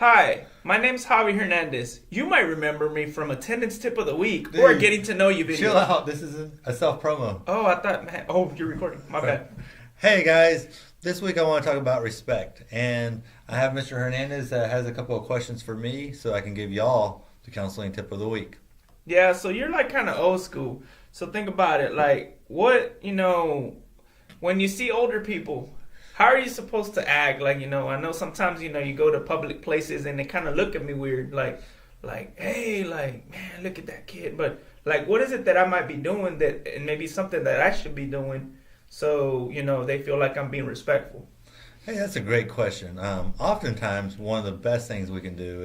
Hi, my name's Javi Hernandez. You might remember me from Attendance Tip of the Week Dude, or Getting to Know You video. Chill out. This isn't a self-promo. Oh, I thought, man. Oh, you're recording. My bad. Hey, guys. This week I want to talk about respect. And I have Mr. Hernandez that has a couple of questions for me so I can give y'all the counseling tip of the week. Yeah, so you're like kind of old school. So think about it. Like, when you see older people, how are you supposed to act? Like, I know sometimes, you go to public places and they kind of look at me weird. Like, hey, like, man, look at that kid. But, like, what is it that I might be doing and maybe something that I should be doing so, they feel like I'm being respectful? Hey, that's a great question. Oftentimes, one of the best things we can do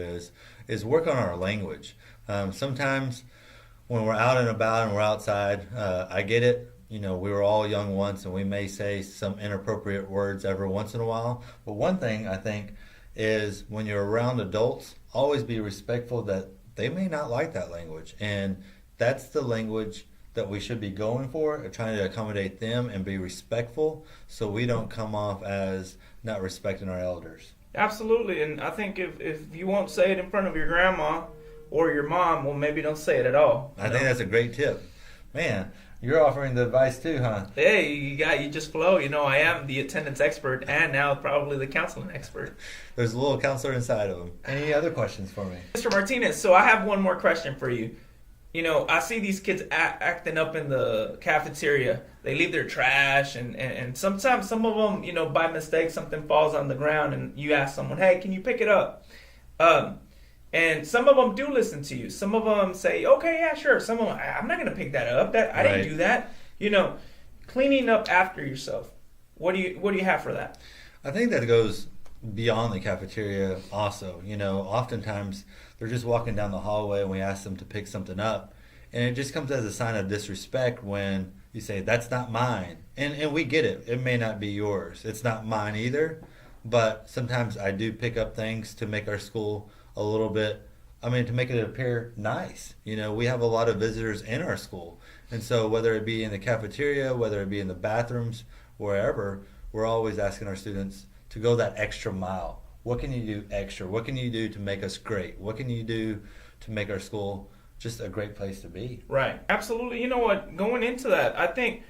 is work on our language. Sometimes when we're out and about and we're outside, I get it. We were all young once and we may say some inappropriate words every once in a while. But one thing I think is when you're around adults, always be respectful that they may not like that language. And that's the language that we should be going for, trying to accommodate them and be respectful so we don't come off as not respecting our elders. Absolutely. And I think if you won't say it in front of your grandma or your mom, well, maybe don't say it at all. I think that's a great tip. Man, you're offering the advice too, huh? Hey, you just flow. I am the attendance expert and now probably the counseling expert. There's a little counselor inside of them. Any other questions for me? Mr. Martinez, so I have one more question for you. I see these kids acting up in the cafeteria. They leave their trash and sometimes some of them, by mistake, something falls on the ground and you ask someone, hey, can you pick it up? And some of them do listen to you. Some of them say, okay, yeah, sure. Some of them, I'm not going to pick that up. I didn't do that. Cleaning up after yourself. What do you have for that? I think that goes beyond the cafeteria also. Oftentimes they're just walking down the hallway and we ask them to pick something up. And it just comes as a sign of disrespect when you say, that's not mine. And we get it. It may not be yours. It's not mine either. But sometimes I do pick up things to make our school a little bit, to make it appear nice. We have a lot of visitors in our school. And so whether it be in the cafeteria, whether it be in the bathrooms, wherever, we're always asking our students to go that extra mile. What can you do extra? What can you do to make us great? What can you do to make our school just a great place to be? Right. Absolutely. You know what? Going into that, I think,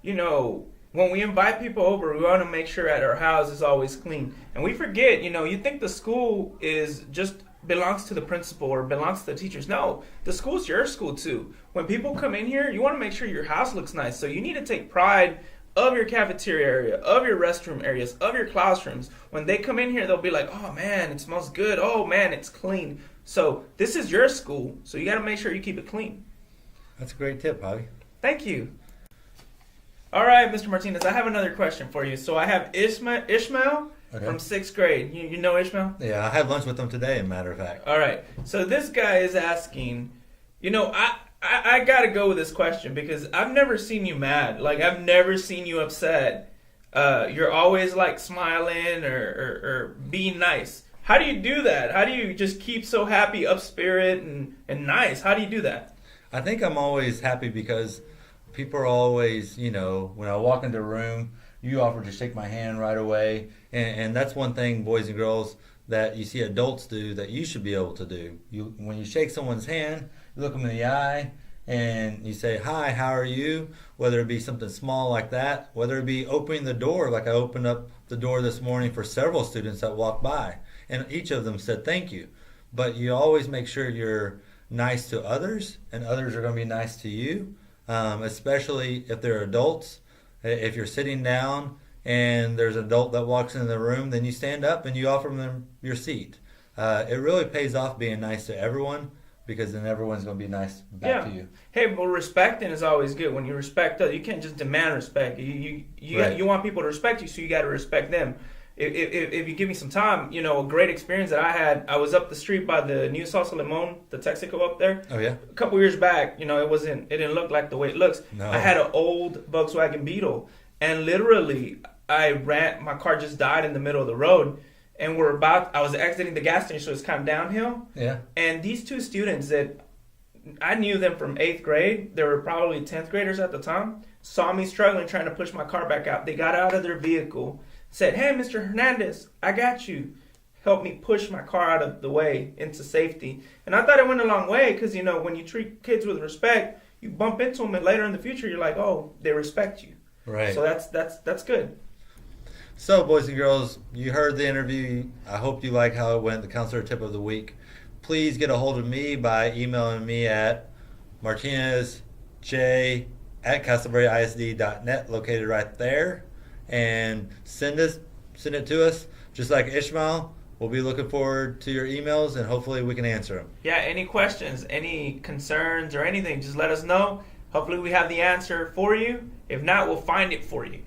when we invite people over, we want to make sure that our house is always clean. And we forget, you think the school is just belongs to the principal or belongs to the teachers. No, the school's your school too. When people come in here, you want to make sure your house looks nice. So you need to take pride of your cafeteria area, of your restroom areas, of your classrooms. When they come in here, they'll be like, oh man, it smells good. Oh man, it's clean. So this is your school. So you got to make sure you keep it clean. That's a great tip, Javi. Thank you. All right, Mr. Martinez, I have another question for you. So I have Ishmael from 6th grade. You know Ishmael? Yeah, I had lunch with him today, as a matter of fact. All right. So this guy is asking, I got to go with this question because I've never seen you mad. Like, I've never seen you upset. You're always, like, smiling or being nice. How do you do that? How do you just keep so happy, up spirit, and nice? How do you do that? I think I'm always happy because people are always, when I walk into a room, you offer to shake my hand right away. And that's one thing, boys and girls, that you see adults do that you should be able to do. When you shake someone's hand, you look them in the eye and you say, hi, how are you? Whether it be something small like that, whether it be opening the door, like I opened up the door this morning for several students that walked by. And each of them said thank you. But you always make sure you're nice to others and others are going to be nice to you, especially if they're adults. If you're sitting down and there's an adult that walks into the room, then you stand up and you offer them your seat. It really pays off being nice to everyone because then everyone's going to be nice back to you. Hey, well, respecting is always good. When you respect others, you can't just demand respect. You want people to respect you, so you got to respect them. If you give me some time, a great experience that I had, I was up the street by the new Salsa Limon, the Texaco up there. Oh, yeah? A couple years back, it didn't look like the way it looks. No. I had an old Volkswagen Beetle, and literally, my car just died in the middle of the road, and I was exiting the gas station, so it's kind of downhill. Yeah. And these two students that, I knew them from 8th grade, they were probably 10th graders at the time, saw me struggling trying to push my car back out. They got out of their vehicle, said, hey, Mr. Hernandez, I got you. helped me push my car out of the way into safety. And I thought it went a long way because, you know, when you treat kids with respect, you bump into them and later in the future you're like, oh, they respect you. Right. So that's good. So, boys and girls, you heard the interview. I hope you like how it went, the counselor tip of the week. Please get a hold of me by emailing me at martinezj@castleberryisd.net, located right there. And send it to us. Just like Ishmael, we'll be looking forward to your emails, and hopefully we can answer them. Yeah, any questions, any concerns, or anything, just let us know. Hopefully we have the answer for you. If not, we'll find it for you.